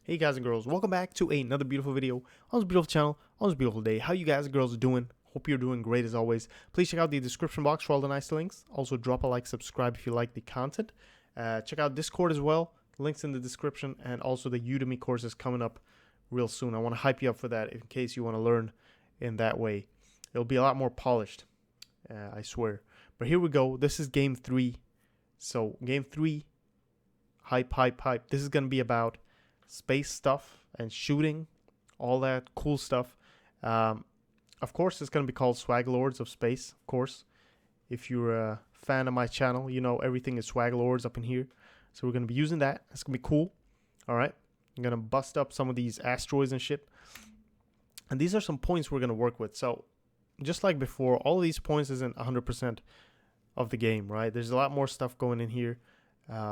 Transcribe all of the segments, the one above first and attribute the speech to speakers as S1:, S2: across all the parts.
S1: Hey guys and girls, welcome back to another beautiful video on this beautiful channel, on this beautiful day. How you guys and girls are doing? Hope you're doing great as always. Please check out the description box for all the nice links. Also drop a like, subscribe if you like the content. Check out Discord as well, links in the description, and also the Udemy course is coming up real soon. I want to hype you up for that in case you want to learn in that way. It'll be a lot more polished, I swear. But here we go. This is game 3. So game 3, hype. This is going to be about space stuff and shooting, all that cool stuff. Of course, it's going to be called Swaglords of Space, of course. If you're a fan of my channel, you know everything is Swaglords up in here. So we're going to be using that. It's going to be cool. All right. I'm going to bust up some of these asteroids and shit. And these are some points we're going to work with. So just like before, all of these points isn't 100% of the game, right? There's a lot more stuff going in here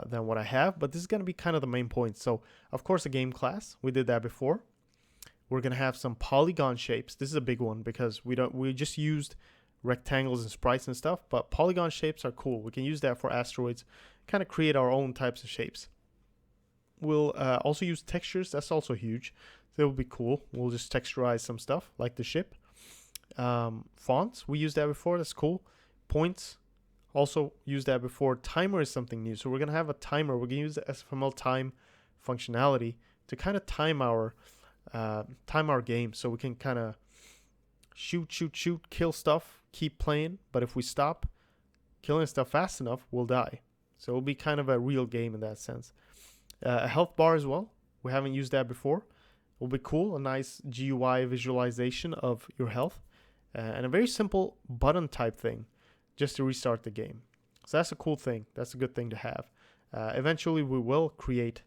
S1: than what I have, but this is going to be kind of the main point. So of course a game class, we did that before. We're going to have some polygon shapes. This is a big one because we just used rectangles and sprites and stuff, but polygon shapes are cool. We can use that for asteroids, kind of create our own types of shapes. We'll also use textures. That's also huge. That will be cool. We'll just texturize some stuff like the ship. Fonts, we used that before. That's cool. Points, also used that before. Timer is something new. So we're going to have a timer. We're going to use the SFML time functionality to kind of time our game, so we can kind of shoot, kill stuff, keep playing. But if we stop killing stuff fast enough, we'll die. So it'll be kind of a real game in that sense. A health bar as well. We haven't used that before. Will be cool. A nice GUI visualization of your health, and a very simple button type thing just to restart the game. So that's a cool thing. That's a good thing to have. Eventually we will create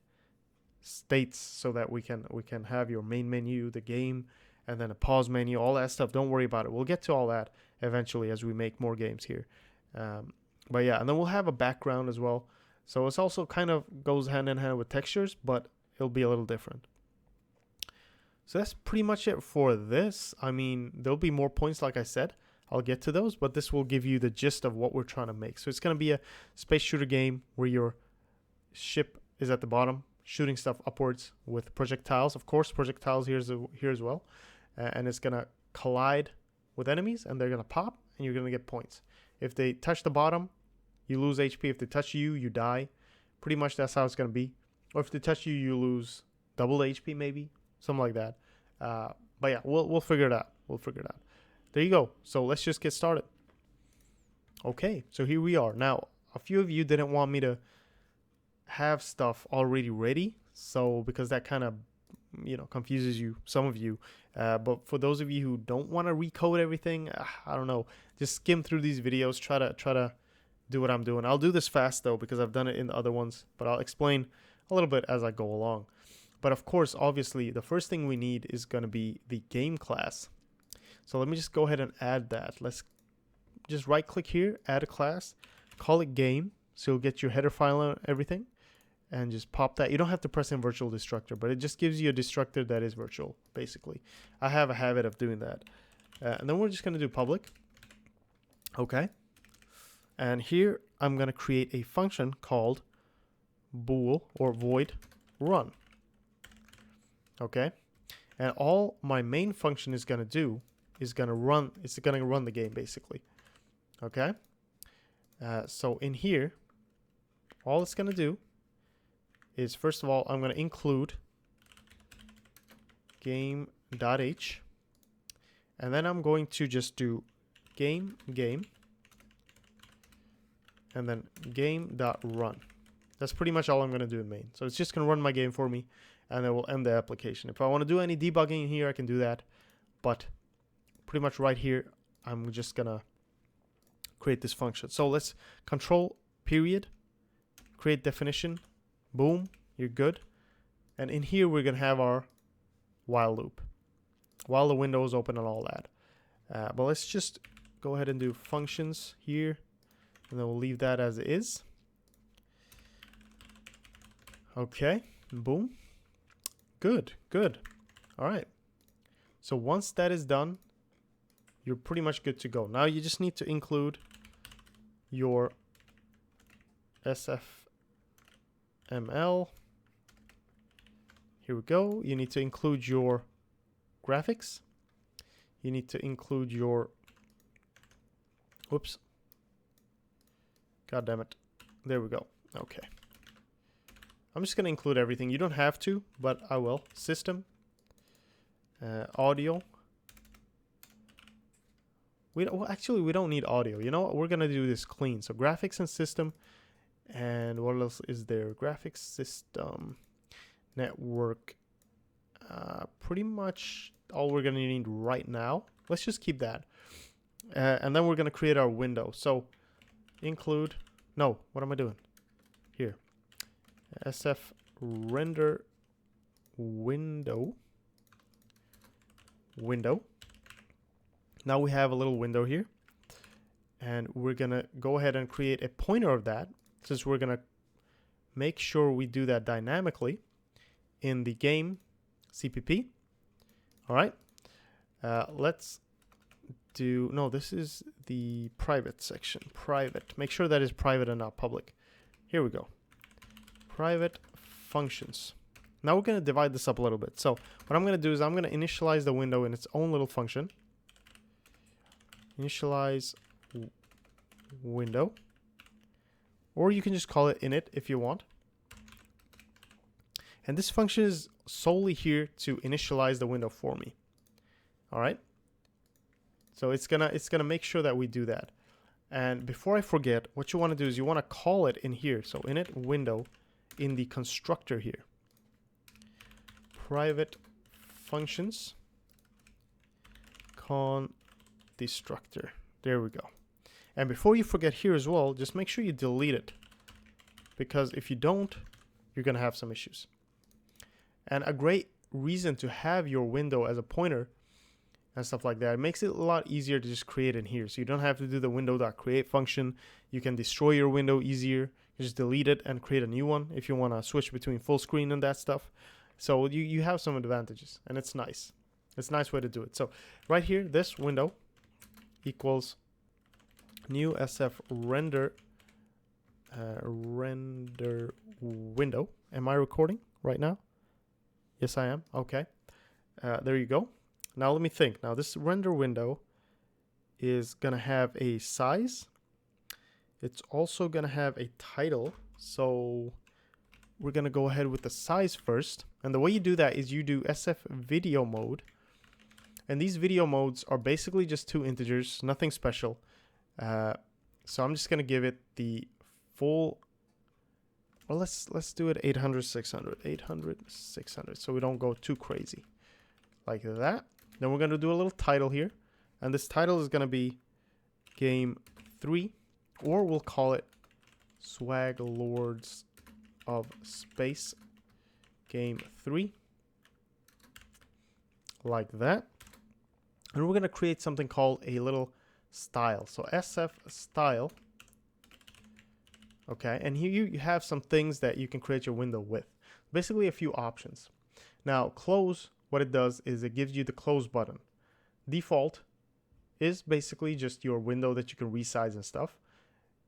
S1: states so that we can have your main menu, the game, and then a pause menu, all that stuff. Don't worry about it. We'll get to all that eventually as we make more games here. But yeah, and then we'll have a background as well. So it's also kind of goes hand in hand with textures, but it'll be a little different. So that's pretty much it for this. I mean, there'll be more points, like I said. I'll get to those, but this will give you the gist of what we're trying to make. So it's going to be a space shooter game where your ship is at the bottom, shooting stuff upwards with projectiles. Of course, projectiles here as well. And it's going to collide with enemies, and they're going to pop, and you're going to get points. If they touch the bottom, you lose HP. If they touch you, you die. Pretty much that's how it's going to be. Or if they touch you, you lose double HP maybe. Something like that. But yeah, we'll figure it out. There you go. So let's just get started. Okay, so here we are. Now, a few of you didn't want me to have stuff already ready. So because that kind of, confuses you, some of you. But for those of you who don't want to recode everything, I don't know. Just skim through these videos. Try to do what I'm doing. I'll do this fast though because I've done it in the other ones. But I'll explain a little bit as I go along. But of course, obviously, the first thing we need is going to be the game class. So let me just go ahead and add that. Let's just right click here, add a class, call it game. So you'll get your header file and everything, and just pop that. You don't have to press in virtual destructor, but it just gives you a destructor that is virtual, basically. I have a habit of doing that. And then we're just going to do public. Okay. And here I'm going to create a function called bool or void run. Okay. And all my main function is going to do is going to run the game basically. Okay. So in here, all it's going to do is, first of all, I'm going to include game.h, and then I'm going to just do game, and then game.run. That's pretty much all I'm going to do in main. So it's just going to run my game for me, and it will end the application. If I want to do any debugging in here, I can do that. But pretty much right here, I'm just going to create this function. So let's control period, create definition, boom, you're good. And in here, we're going to have our while loop while the window is open and all that. But let's just go ahead and do functions here, and then we'll leave that as it is. Okay, boom. Good. All right. So once that is done, you're pretty much good to go. Now you just need to include your SFML Here we go. You need to include your graphics. You need to include your, whoops. God damn it. There we go. Okay. I'm just going to include everything. You don't have to, but I will. System. Audio. Well, actually, we don't need audio. You know what? We're going to do this clean. So graphics and system. And what else is there? Graphics, system, network. Pretty much all we're going to need right now. Let's just keep that. And then we're going to create our window. So include, no, what am I doing? Here. SF render window. Now we have a little window here. And we're going to go ahead and create a pointer of that. Since we're going to make sure we do that dynamically in the game CPP. All right. Let's do, no, this is the private section. Private. Make sure that is private and not public. Here we go. Private functions. Now we're going to divide this up a little bit. So what I'm going to do is I'm going to initialize the window in its own little function. Initialize window. Or you can just call it init if you want. And this function is solely here to initialize the window for me. All right. So it's gonna make sure that we do that. And before I forget, what you want to do is you want to call it in here. So init window in the constructor here. Private functions constructor. There we go. And before you forget here as well, just make sure you delete it. Because if you don't, you're going to have some issues. And a great reason to have your window as a pointer and stuff like that, it makes it a lot easier to just create in here. So you don't have to do the window.create function. You can destroy your window easier. You just delete it and create a new one if you want to switch between full screen and that stuff. So you have some advantages, and it's nice. It's a nice way to do it. So right here, this window equals new SF render window. Am I recording right now? Yes, I am. Okay. There you go. Now let me think. Now this render window is going to have a size. It's also going to have a title. So we're going to go ahead with the size first. And the way you do that is you do SF video mode. And these video modes are basically just two integers, nothing special. So I'm just going to give it the full, well, let's do it 800, 600, 800, 600. So we don't go too crazy like that. Then we're going to do a little title here. And this title is going to be Game 3, or we'll call it Swaglords of Space Game 3. Like that. And we're going to create something called a little style. So SF style. Okay, and here you have some things that you can create your window with. Basically a few options. Now close, what it does is it gives you the close button. Default is basically just your window that you can resize and stuff.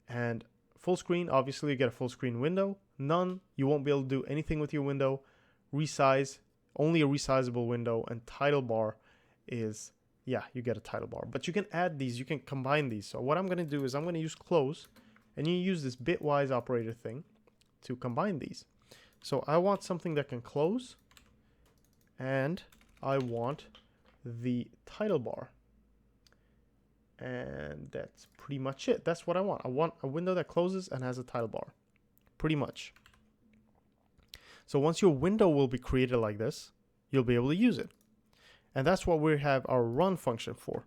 S1: And full screen, obviously you get a full screen window. None, you won't be able to do anything with your window. Resize, only a resizable window. And title bar is, yeah, you get a title bar. But you can add these, you can combine these. So what I'm going to do is I'm going to use close. And you use this bitwise operator thing to combine these. So I want something that can close. And I want the title bar. And that's pretty much it. That's what I want. I want a window that closes and has a title bar. Pretty much. So once your window will be created like this, you'll be able to use it. And that's what we have our run function for.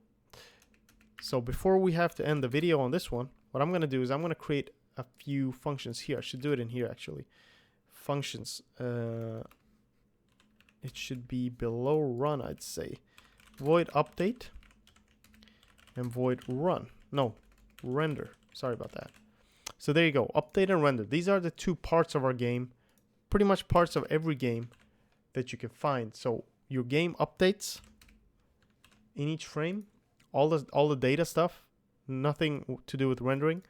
S1: So before we have to end the video on this one, what I'm going to do is I'm going to create a few functions here. I should do it in here actually. Functions. It should be below run, I'd say. Void update. And void run. No, render. Sorry about that. So there you go. Update and render. These are the two parts of our game. Pretty much parts of every game that you can find. So your game updates in each frame. All the data stuff. Nothing to do with rendering.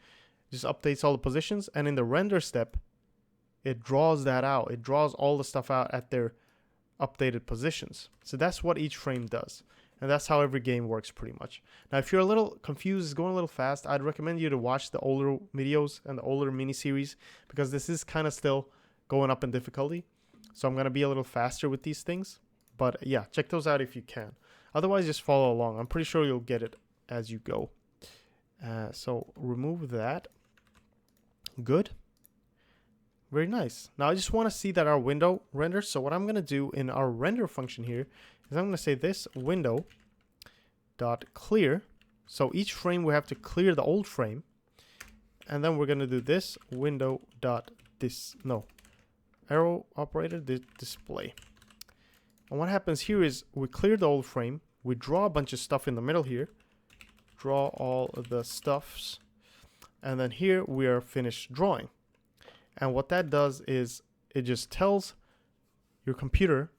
S1: Just updates all the positions. And in the render step, it draws that out. It draws all the stuff out at their updated positions. So that's what each frame does. And that's how every game works pretty much. Now, if you're a little confused, it's going a little fast, I'd recommend you to watch the older videos and the older mini-series, because this is kind of still going up in difficulty. So I'm going to be a little faster with these things. But yeah, check those out if you can. Otherwise, just follow along. I'm pretty sure you'll get it as you go. So remove that. Good. Very nice. Now I just want to see that our window renders. So what I'm going to do in our render function here is I'm going to say this window dot clear. So each frame we have to clear the old frame. And then we're going to do this window dot arrow operator display. And what happens here is we clear the old frame. We draw a bunch of stuff in the middle here. Draw all of the stuffs. And then here we are finished drawing. And what that does is it just tells your computer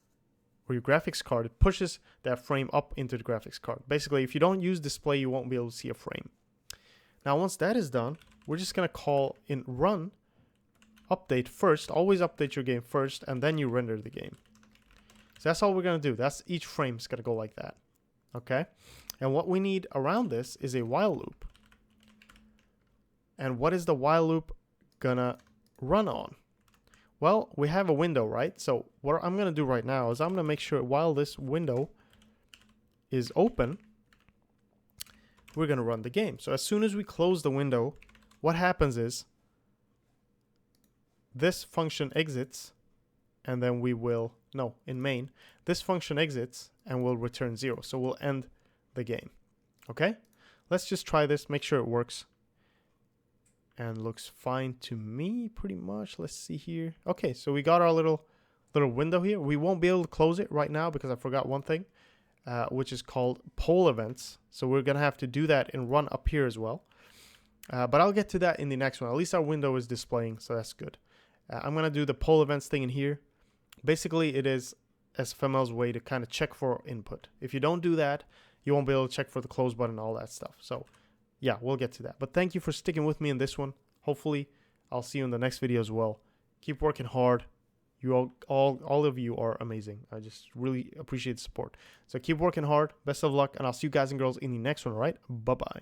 S1: or your graphics card, it pushes that frame up into the graphics card. Basically, if you don't use display, you won't be able to see a frame. Now, once that is done, we're just going to call in run update first. Always update your game first, and then you render the game. So that's all we're going to do. That's each frame is going to go like that. Okay? And what we need around this is a while loop. And what is the while loop gonna run on? Well, we have a window, right? So what I'm gonna do right now is I'm gonna make sure while this window is open, we're gonna run the game. So as soon as we close the window, what happens is this function exits, and then we will, no, in main, this function exits and we'll return 0. So we'll end the game. Okay? Let's just try this, make sure it works. And looks fine to me, pretty much. Let's see here. Okay, so we got our little window here. We won't be able to close it right now because I forgot one thing, which is called poll events. So we're gonna have to do that and run up here as well. But I'll get to that in the next one. At least our window is displaying, so that's good. I'm gonna do the poll events thing in here. Basically, it is SFML's way to kind of check for input. If you don't do that, you won't be able to check for the close button and all that stuff. So yeah, we'll get to that. But thank you for sticking with me in this one. Hopefully, I'll see you in the next video as well. Keep working hard. You all of you are amazing. I just really appreciate the support. So keep working hard. Best of luck, and I'll see you guys and girls in the next one, all right? Bye-bye.